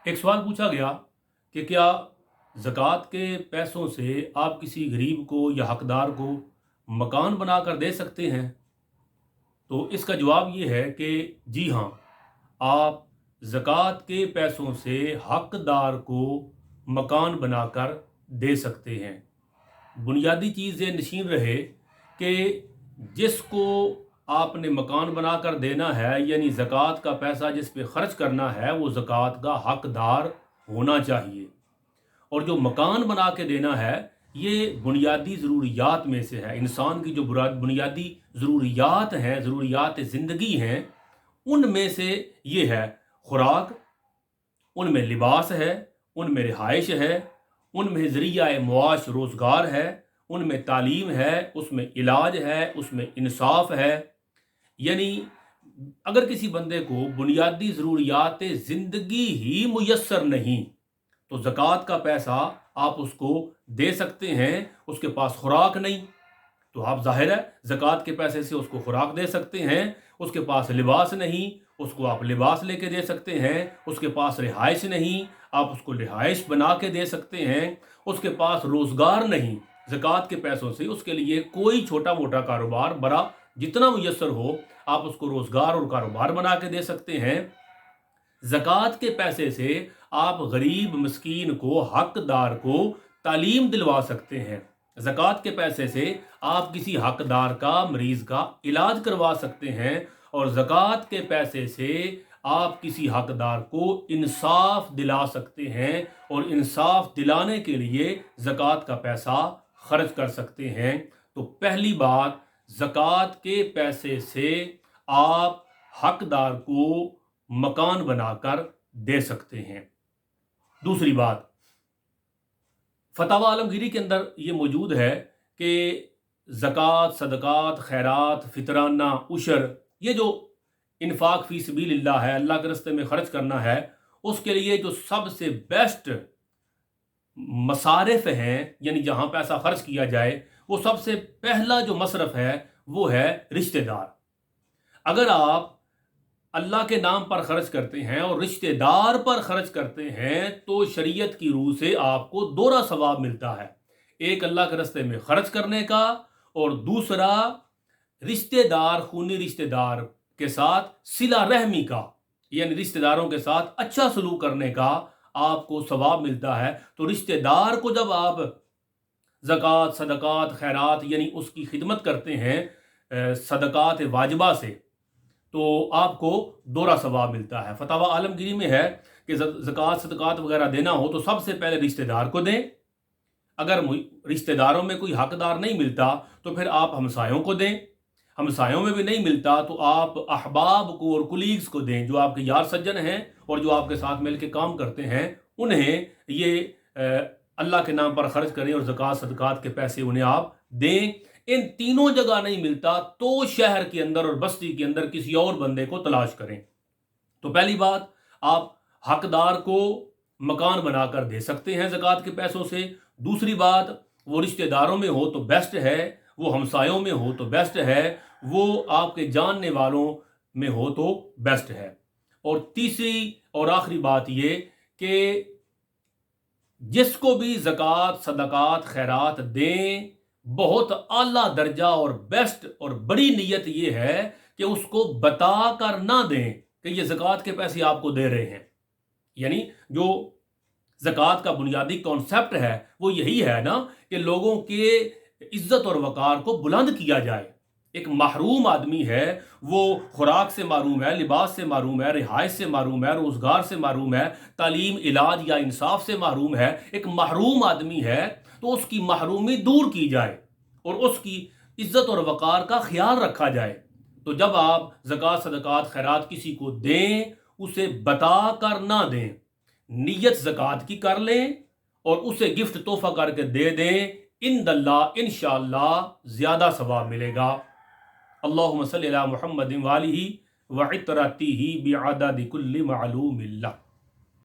ایک سوال پوچھا گیا کہ کیا زکوٰۃ کے پیسوں سے آپ کسی غریب کو یا حقدار کو مکان بنا کر دے سکتے ہیں؟ تو اس کا جواب یہ ہے کہ جی ہاں، آپ زکوٰۃ کے پیسوں سے حقدار کو مکان بنا کر دے سکتے ہیں۔ بنیادی چیز یہ نشین رہے کہ جس کو آپ نے مکان بنا کر دینا ہے، یعنی زکوٰۃ کا پیسہ جس پہ خرچ کرنا ہے، وہ زکوٰۃ کا حقدار ہونا چاہیے۔ اور جو مکان بنا کے دینا ہے، یہ بنیادی ضروریات میں سے ہے۔ انسان کی جو بنیادی ضروریات ہیں، ضروریات زندگی ہیں، ان میں سے یہ ہے خوراک، ان میں لباس ہے، ان میں رہائش ہے، ان میں ذریعہ معاش روزگار ہے، ان میں تعلیم ہے، اس میں علاج ہے، اس میں انصاف ہے۔ یعنی اگر کسی بندے کو بنیادی ضروریات زندگی ہی میسر نہیں تو زکوٰۃ کا پیسہ آپ اس کو دے سکتے ہیں۔ اس کے پاس خوراک نہیں تو آپ ظاہر ہے زکوٰۃ کے پیسے سے اس کو خوراک دے سکتے ہیں۔ اس کے پاس لباس نہیں، اس کو آپ لباس لے کے دے سکتے ہیں۔ اس کے پاس رہائش نہیں، آپ اس کو رہائش بنا کے دے سکتے ہیں۔ اس کے پاس روزگار نہیں، زکوٰۃ کے پیسوں سے اس کے لیے کوئی چھوٹا موٹا کاروبار، بڑا جتنا میسر ہو، آپ اس کو روزگار اور کاروبار بنا کے دے سکتے ہیں۔ زکوٰۃ کے پیسے سے آپ غریب مسکین کو، حقدار کو تعلیم دلوا سکتے ہیں۔ زکوٰۃ کے پیسے سے آپ کسی حقدار کا، مریض کا علاج کروا سکتے ہیں، اور زکوٰۃ کے پیسے سے آپ کسی حقدار کو انصاف دلا سکتے ہیں، اور انصاف دلانے کے لیے زکوٰۃ کا پیسہ خرچ کر سکتے ہیں۔ تو پہلی بات، زکوٰۃ کے پیسے سے آپ حقدار کو مکان بنا کر دے سکتے ہیں۔ دوسری بات، فتاوی عالمگیری کے اندر یہ موجود ہے کہ زکوٰۃ، صدقات، خیرات، فطرانہ، عشر، یہ جو انفاق فی سبیل اللہ ہے، اللہ کے راستے میں خرچ کرنا ہے، اس کے لیے جو سب سے بیسٹ مصارف ہیں، یعنی جہاں پیسہ خرچ کیا جائے، وہ سب سے پہلا جو مصرف ہے وہ ہے رشتہ دار۔ اگر آپ اللہ کے نام پر خرچ کرتے ہیں اور رشتہ دار پر خرچ کرتے ہیں تو شریعت کی روح سے آپ کو دوہرا ثواب ملتا ہے، ایک اللہ کے راستے میں خرچ کرنے کا، اور دوسرا رشتہ دار، خونی رشتہ دار کے ساتھ صلہ رحمی کا، یعنی رشتہ داروں کے ساتھ اچھا سلوک کرنے کا آپ کو ثواب ملتا ہے۔ تو رشتہ دار کو جب آپ زکوٰۃ، صدقات، خیرات، یعنی اس کی خدمت کرتے ہیں صدقات واجبہ سے، تو آپ کو دوہرا ثواب ملتا ہے۔ فتاوی عالمگیری میں ہے کہ زکوٰۃ، صدقات وغیرہ دینا ہو تو سب سے پہلے رشتہ دار کو دیں۔ اگر رشتہ داروں میں کوئی حقدار نہیں ملتا تو پھر آپ ہمسایوں کو دیں۔ ہمسایوں میں بھی نہیں ملتا تو آپ احباب کو اور کلیگز کو دیں، جو آپ کے یار سجن ہیں اور جو آپ کے ساتھ مل کے کام کرتے ہیں، انہیں یہ اللہ کے نام پر خرچ کریں اور زکوٰۃ، صدقات کے پیسے انہیں آپ دیں۔ ان تینوں جگہ نہیں ملتا تو شہر کے اندر اور بستی کے اندر کسی اور بندے کو تلاش کریں۔ تو پہلی بات، آپ حقدار کو مکان بنا کر دے سکتے ہیں زکوٰۃ کے پیسوں سے۔ دوسری بات، وہ رشتہ داروں میں ہو تو بیسٹ ہے، وہ ہمسایوں میں ہو تو بیسٹ ہے، وہ آپ کے جاننے والوں میں ہو تو بیسٹ ہے۔ اور تیسری اور آخری بات یہ کہ جس کو بھی زکوٰۃ، صدقات، خیرات دیں، بہت اعلیٰ درجہ اور بیسٹ اور بڑی نیت یہ ہے کہ اس کو بتا کر نہ دیں کہ یہ زکوٰۃ کے پیسے آپ کو دے رہے ہیں۔ یعنی جو زکوٰۃ کا بنیادی کانسیپٹ ہے وہ یہی ہے نا کہ لوگوں کے عزت اور وقار کو بلند کیا جائے۔ ایک محروم آدمی ہے، وہ خوراک سے محروم ہے، لباس سے محروم ہے، رہائش سے محروم ہے، روزگار سے محروم ہے، تعلیم، علاج یا انصاف سے محروم ہے، ایک محروم آدمی ہے، تو اس کی محرومی دور کی جائے اور اس کی عزت اور وقار کا خیال رکھا جائے۔ تو جب آپ زکوٰۃ، صدقات، خیرات کسی کو دیں، اسے بتا کر نہ دیں، نیت زکوٰۃ کی کر لیں اور اسے گفٹ تحفہ کر کے دے دیں، ان اللہ انشاءاللہ زیادہ ثواب ملے گا۔ اللہم صلی علی محمد وآلہ وعطرتہ بعدد کل معلوم اللہ۔